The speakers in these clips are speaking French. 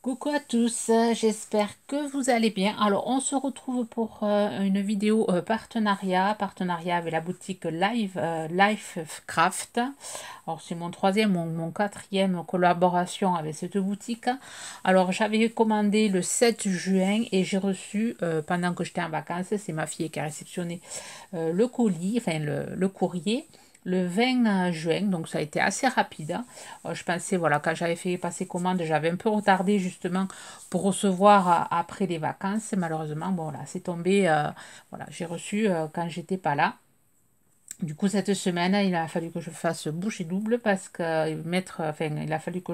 Coucou à tous, j'espère que vous allez bien. Alors, on se retrouve pour une vidéo partenariat avec la boutique Life Craft. Alors, c'est mon troisième ou mon quatrième collaboration avec cette boutique. Alors, j'avais commandé le 7 juin et j'ai reçu, pendant que j'étais en vacances, c'est ma fille qui a réceptionné le colis, enfin le courrier le 20 juin, donc ça a été assez rapide, hein. Je pensais, voilà, quand j'avais fait passer commande, j'avais un peu retardé justement pour recevoir après les vacances. Malheureusement, bon, là, c'est tombé, voilà, j'ai reçu quand j'étais pas là. Du coup, cette semaine, il a fallu que je fasse bouche et double parce que enfin, il a fallu que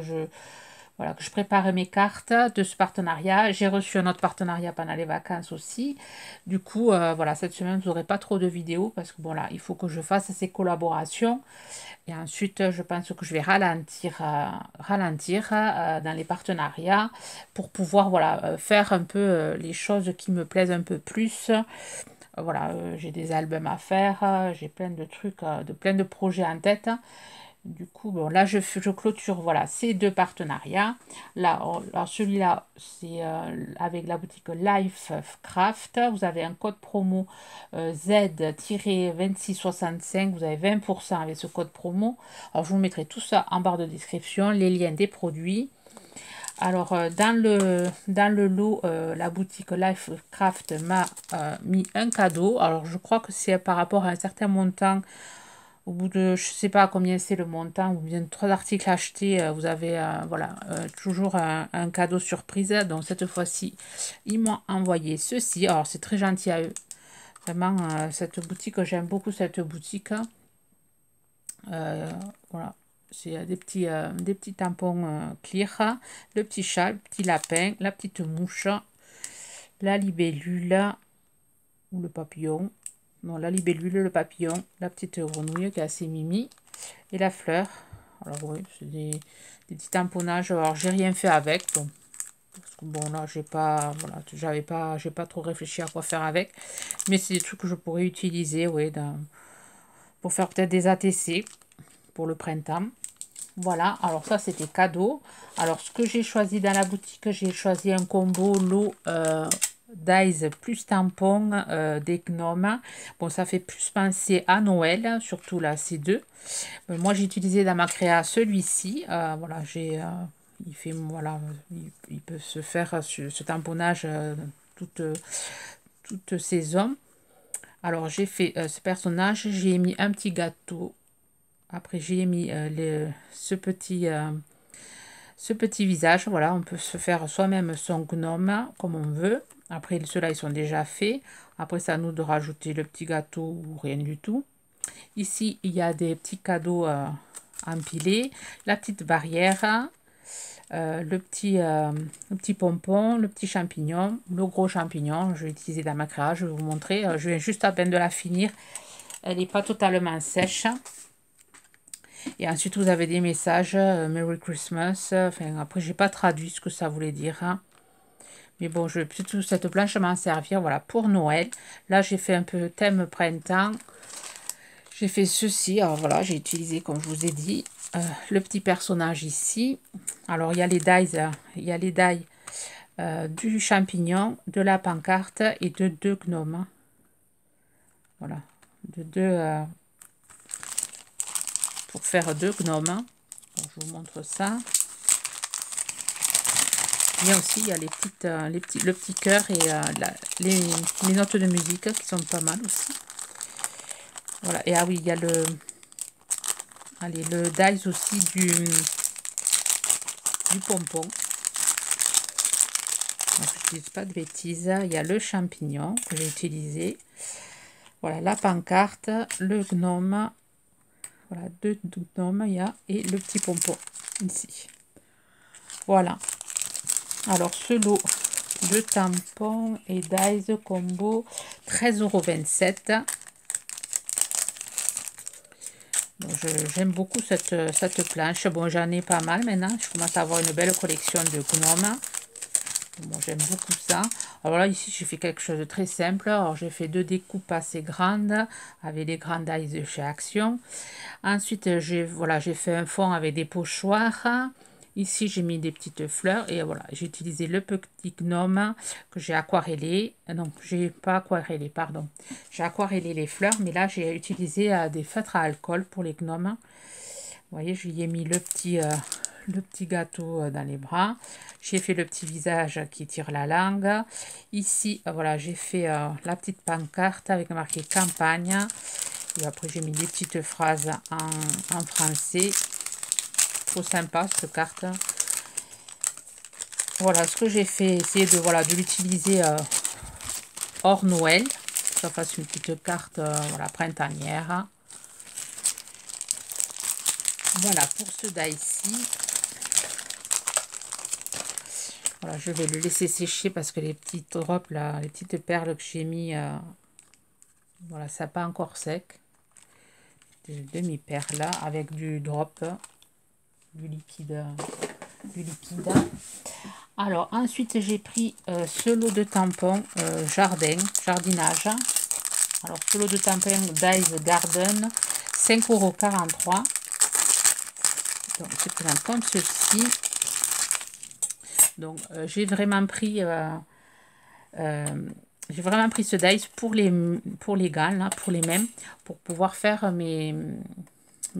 voilà, que je prépare mes cartes de ce partenariat. J'ai reçu un autre partenariat pendant les vacances aussi. Du coup, voilà, cette semaine, vous n'aurez pas trop de vidéos parce que bon, là, il faut que je fasse ces collaborations. Et ensuite, je pense que je vais ralentir dans les partenariats pour pouvoir voilà, faire un peu les choses qui me plaisent un peu plus. Voilà, j'ai des albums à faire, j'ai plein de trucs, plein de projets en tête. Du coup, bon, là, je clôture voilà, ces deux partenariats. Là, alors celui-là, c'est avec la boutique Life Craft. Vous avez un code promo Z-2665. Vous avez 20% avec ce code promo. Alors, je vous mettrai tout ça en barre de description, les liens des produits. Alors, dans le lot, la boutique Life Craft m'a mis un cadeau. Alors, je crois que c'est par rapport à un certain montant. Au bout de, je ne sais pas combien c'est le montant, ou bien 3 articles achetés, vous avez voilà, toujours un cadeau surprise. Donc cette fois-ci, ils m'ont envoyé ceci. Alors c'est très gentil à eux. Vraiment, cette boutique, j'aime beaucoup cette boutique. Voilà, c'est des petits tampons clear, le petit chat, le petit lapin, la petite mouche, la libellule ou le papillon. Non, la libellule, le papillon, la petite grenouille qui est assez mimi. Et la fleur. Alors oui, c'est des petits tamponnages. Alors j'ai rien fait avec. Bon, parce que bon là voilà, j'ai pas trop réfléchi à quoi faire avec. Mais c'est des trucs que je pourrais utiliser, oui, pour faire peut-être des ATC pour le printemps. Voilà, alors ça c'était cadeau. Alors ce que j'ai choisi dans la boutique, j'ai choisi un combo lot Dies plus tampon des gnomes. Bon, ça fait plus penser à Noël, surtout là, ces deux. Moi, j'ai utilisé dans ma créa celui-ci. Voilà, il fait, voilà, il peut se faire ce tamponnage toute saison. Alors, j'ai fait ce personnage, j'ai mis un petit gâteau. Après, j'ai mis ce petit visage. Voilà, on peut se faire soi-même son gnome comme on veut. Après, ceux-là, ils sont déjà faits. Après, c'est à nous de rajouter le petit gâteau ou rien du tout. Ici, il y a des petits cadeaux empilés, la petite barrière, le petit pompon, le petit champignon, le gros champignon. Je vais utiliser dans ma créa, je vais vous montrer. Je viens juste à peine de la finir. Elle n'est pas totalement sèche. Et ensuite, vous avez des messages, Merry Christmas. Enfin, après, j'ai pas traduit ce que ça voulait dire, hein. Mais bon, je vais plutôt cette planche m'en servir, voilà, pour Noël. Là, j'ai fait un peu thème printemps. J'ai fait ceci, alors voilà, j'ai utilisé, comme je vous ai dit, le petit personnage ici. Alors, il y a les dies, il y a les die du champignon, de la pancarte et de deux gnomes. Voilà, pour faire deux gnomes. Alors, je vous montre ça. Et aussi, il y a le petit cœur et les notes de musique qui sont pas mal aussi. Voilà, et ah oui, il y a le dies aussi du pompon. Je ne dis pas de bêtises. Il y a le champignon que j'ai utilisé. Voilà, la pancarte, le gnome. Voilà, deux gnomes, il y a, et le petit pompon ici. Voilà. Alors, ce lot de tampons et dies combo, 13,27 €. Bon, j'aime beaucoup cette planche. Bon, j'en ai pas mal maintenant. Je commence à avoir une belle collection de gnomes. Bon, j'aime beaucoup ça. Alors là, ici, j'ai fait quelque chose de très simple. Alors, j'ai fait deux découpes assez grandes avec des grandes dies de chez Action. Ensuite, voilà, j'ai fait un fond avec des pochoirs Ici, j'ai mis des petites fleurs et voilà, j'ai utilisé le petit gnome que j'ai aquarellé. Non, j'ai pas aquarellé, pardon. J'ai aquarellé les fleurs, mais là, j'ai utilisé des feutres à alcool pour les gnomes. Vous voyez, je lui ai mis le petit gâteau dans les bras. J'ai fait le petit visage qui tire la langue. Ici, voilà, j'ai fait la petite pancarte avec marqué campagne. Et après, j'ai mis des petites phrases en français. Trop sympa cette carte. Voilà ce que j'ai fait, essayer de voilà de l'utiliser hors Noël, que ça fasse une petite carte voilà printanière. Voilà pour ce die-ci. Voilà, je vais le laisser sécher parce que les petites drops là, les petites perles que j'ai mis, voilà, ça n'a pas encore sec. Des demi-perles là avec du drop, du liquide, du liquide. Alors ensuite j'ai pris ce lot de tampons jardinage. Alors ce lot de tampons Dive Garden, 5,43 €. Donc c'est présent comme ceci. Donc j'ai vraiment pris ce dice pour les gants là, pour les mêmes, pour pouvoir faire mes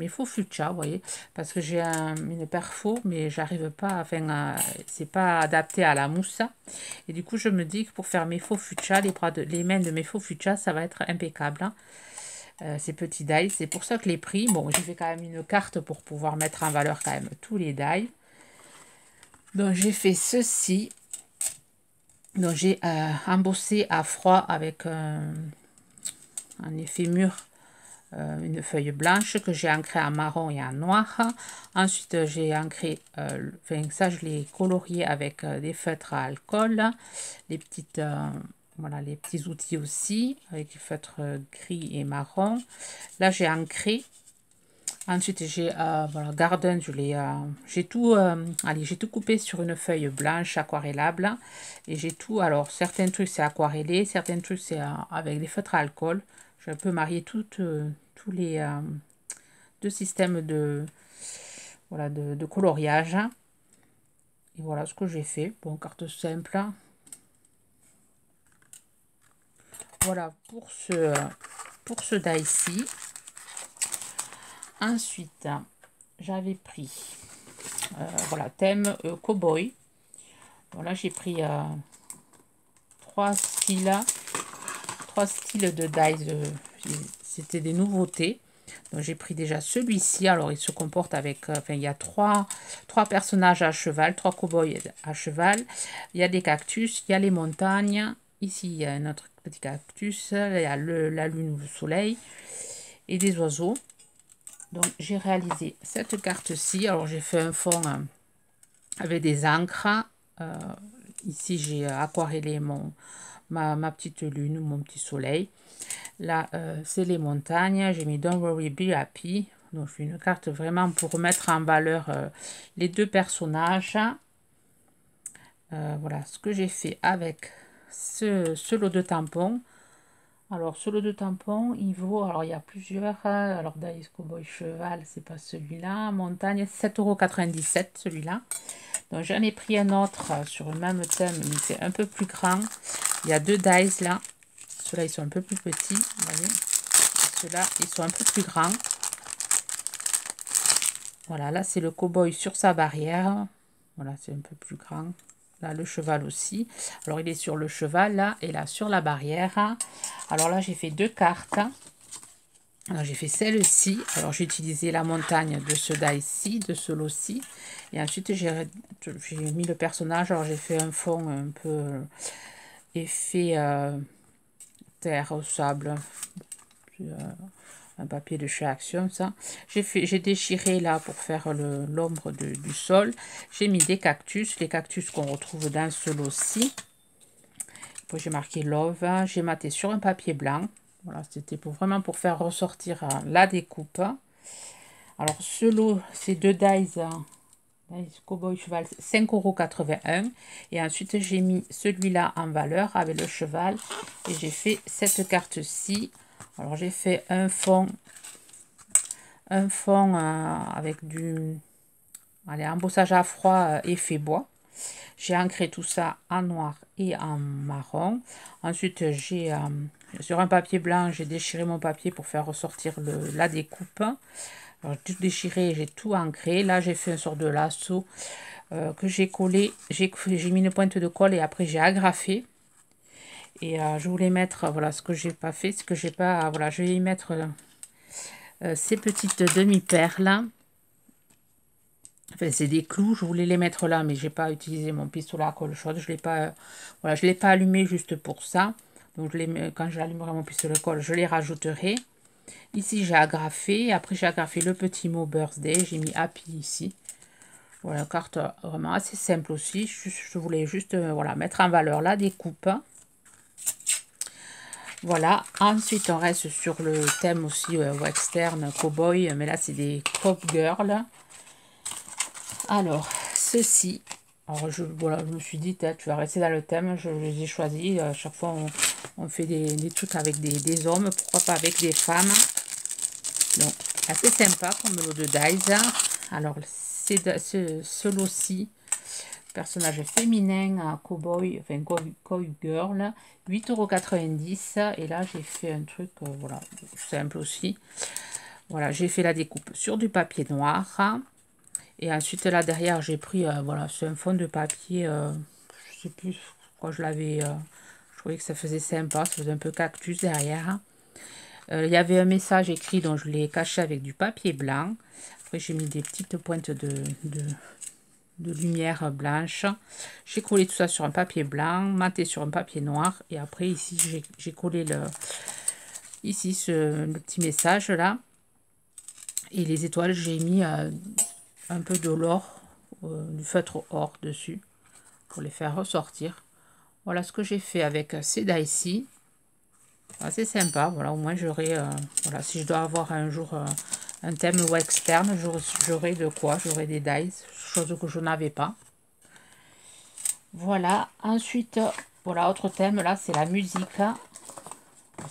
faux fuchsia, vous voyez, parce que j'ai une paire faux, mais j'arrive pas, enfin, c'est pas adapté à la mousse. Et du coup, je me dis que pour faire mes faux fuchsia, les mains de mes faux fuchsia, ça va être impeccable. Hein. Ces petits dies, c'est pour ça que les prix, bon, j'ai fait quand même une carte pour pouvoir mettre en valeur quand même tous les dies. Donc, j'ai fait ceci. Donc, j'ai embossé à froid avec un effet mûr. Une feuille blanche que j'ai ancrée en marron et en noir. Ensuite, j'ai ancré, enfin ça je l'ai colorié avec des feutres à alcool, les petites, voilà, les petits outils aussi avec des feutres gris et marron. Là j'ai ancré. Ensuite j'ai voilà, Garden, j'ai tout, allez, j'ai tout coupé sur une feuille blanche aquarellable et j'ai tout. Alors certains trucs c'est aquarellé, certains trucs c'est avec des feutres à alcool. J'ai un peu marié tous les deux systèmes voilà, de coloriage. Et voilà ce que j'ai fait. Bon, carte simple. Voilà pour ce die-ci. Ensuite, j'avais pris voilà, thème cowboy. Voilà, j'ai pris trois styles de dies. C'était des nouveautés. Donc j'ai pris déjà celui-ci. Alors il se comporte avec, enfin il y a trois personnages à cheval, trois cow-boys à cheval. Il y a des cactus, il y a les montagnes. Ici il y a notre petit cactus, il y a la lune ou le soleil et des oiseaux. Donc j'ai réalisé cette carte-ci. Alors j'ai fait un fond avec des encres. Ici j'ai aquarellé ma petite lune, mon petit soleil. Là, c'est les montagnes. J'ai mis Don't Worry, Be Happy. Donc, je fais une carte vraiment pour mettre en valeur les deux personnages. Voilà ce que j'ai fait avec ce lot de tampons. Alors, ce lot de tampons, il vaut... Alors, il y a plusieurs. Alors, Dice Cowboy Cheval, c'est pas celui-là. Montagne, 7,97 € celui-là. Donc, j'en ai pris un autre sur le même thème, mais c'est un peu plus grand. Il y a deux dice là. Ceux-là, ils sont un peu plus petits. Vous voyez, ceux-là, ils sont un peu plus grands. Voilà, là, c'est le cow-boy sur sa barrière. Voilà, c'est un peu plus grand. Là, le cheval aussi. Alors, il est sur le cheval, là, et là, sur la barrière. Alors là, j'ai fait deux cartes. Alors, j'ai fait celle-ci. Alors, j'ai utilisé la montagne de ce die-ci, de ce lot-ci. Et ensuite, j'ai mis le personnage. Alors, j'ai fait un fond un peu effet terre au sable. Un papier de chez Action, ça. J'ai déchiré là pour faire l'ombre du sol. J'ai mis des cactus, les cactus qu'on retrouve dans ce lot-ci. Puis j'ai marqué Love. J'ai maté sur un papier blanc. Voilà, c'était vraiment pour faire ressortir la découpe. Alors, ce lot, c'est deux dies. Cowboy cheval, 5,81 €. Et ensuite, j'ai mis celui-là en valeur avec le cheval. Et j'ai fait cette carte-ci. Alors, j'ai fait un fond avec Allez, embossage à froid, effet bois. J'ai ancré tout ça en noir et en marron. Ensuite, j'ai sur un papier blanc, j'ai déchiré mon papier pour faire ressortir la découpe. Alors, j'ai tout déchiré, j'ai tout ancré. Là, j'ai fait une sorte de lasso que j'ai collé. J'ai mis une pointe de colle et après, j'ai agrafé. Et je voulais mettre, voilà, ce que j'ai pas fait, ce que j'ai pas, voilà, je vais y mettre ces petites demi-perles. Enfin, c'est des clous, je voulais les mettre là, mais j'ai pas utilisé mon pistolet à colle chaude. Je l'ai pas, voilà, je l'ai pas allumé juste pour ça. Donc, quand j'allumerai mon pistolet à colle, je les rajouterai. Ici, j'ai agrafé. Après, j'ai agrafé le petit mot birthday. J'ai mis happy ici. Voilà, carte vraiment assez simple aussi. Je voulais juste voilà, mettre en valeur la découpe. Voilà, ensuite on reste sur le thème aussi western, cowboy, mais là c'est des cop girls. Alors, ceci, alors voilà, je me suis dit, tu vas rester dans le thème, je les ai choisis. À chaque fois on fait des trucs avec des hommes, pourquoi pas avec des femmes. Donc, assez sympa comme lot de dies. Alors, c'est ce lot-ci. Personnage féminin, cowboy, enfin cowboy girl, 8,90 €. Et là, j'ai fait un truc, voilà, simple aussi. Voilà, j'ai fait la découpe sur du papier noir. Et ensuite, là, derrière, j'ai pris, voilà, c'est un fond de papier, je sais plus pourquoi je l'avais, je trouvais que ça faisait sympa, ça faisait un peu cactus derrière. Il y avait un message écrit, donc je l'ai caché avec du papier blanc. Après, j'ai mis des petites pointes de lumière blanche. J'ai collé tout ça sur un papier blanc, maté sur un papier noir. Et après, ici, j'ai collé le petit message là. Et les étoiles, j'ai mis un peu de l'or, du feutre or dessus, pour les faire ressortir. Voilà ce que j'ai fait avec ces die-ci. C'est sympa, voilà, au moins j'aurai, voilà, si je dois avoir un jour un thème ou externe, j'aurai de quoi, j'aurai des dies, chose que je n'avais pas. Voilà, ensuite, voilà, autre thème, là, c'est la musique.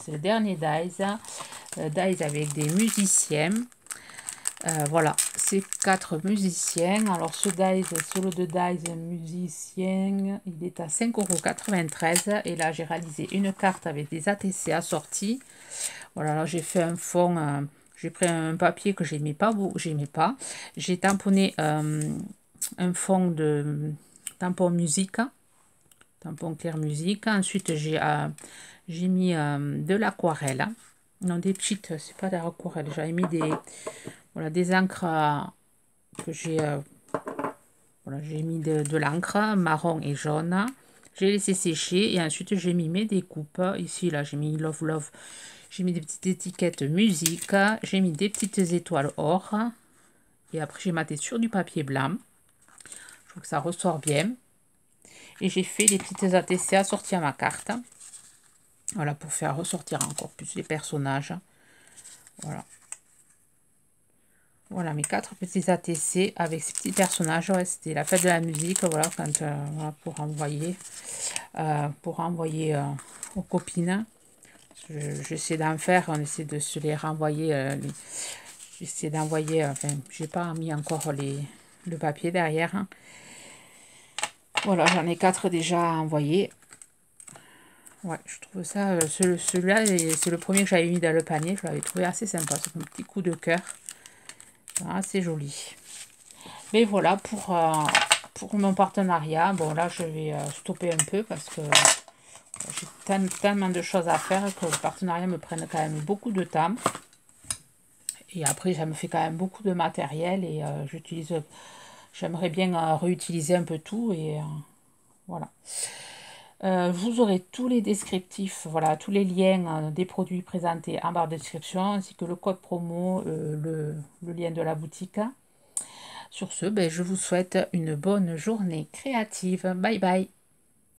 C'est le dernier dies, dies avec des musiciens. Voilà, c'est 4 musiciens. Alors, ce dies, solo de dies musicien, il est à 5,93 €. Et là, j'ai réalisé une carte avec des ATC assortis. Voilà, là, j'ai fait un fond, j'ai pris un papier que j'aimais pas. J'ai tamponné un fond de tampon musique, tampon clair musique. Ensuite, j'ai mis de l'aquarelle. Non, des petites, c'est pas de l'aquarelle. J'avais mis voilà, des encres que voilà, j'ai mis de l'encre marron et jaune. J'ai laissé sécher et ensuite j'ai mis mes découpes. Ici, là, j'ai mis Love Love. J'ai mis des petites étiquettes musique. J'ai mis des petites étoiles or. Et après, j'ai maté sur du papier blanc. Je trouve que ça ressort bien. Et j'ai fait des petites ATC assorties à ma carte. Voilà, pour faire ressortir encore plus les personnages. Voilà. Voilà, mes 4 petits ATC avec ces petits personnages. Ouais, c'était la fête de la musique, voilà, quand, voilà, pour envoyer aux copines. J'essaie d'en faire, on essaie de se les renvoyer. J'essaie d'envoyer, enfin, j'ai pas mis encore le papier derrière. Hein. Voilà, j'en ai 4 déjà envoyés. Ouais, je trouve ça, celui-là, c'est le premier que j'avais mis dans le panier. Je l'avais trouvé assez sympa, c'est un petit coup de cœur. Assez joli. Mais voilà pour mon partenariat. Bon, là, je vais stopper un peu parce que j'ai tellement de choses à faire que le partenariat me prenne quand même beaucoup de temps. Et après, ça me fait quand même beaucoup de matériel et j'aimerais bien réutiliser un peu tout et voilà. Vous aurez tous les descriptifs, voilà, tous les liens des produits présentés en barre de description, ainsi que le code promo, le lien de la boutique. Sur ce, ben, je vous souhaite une bonne journée créative. Bye bye.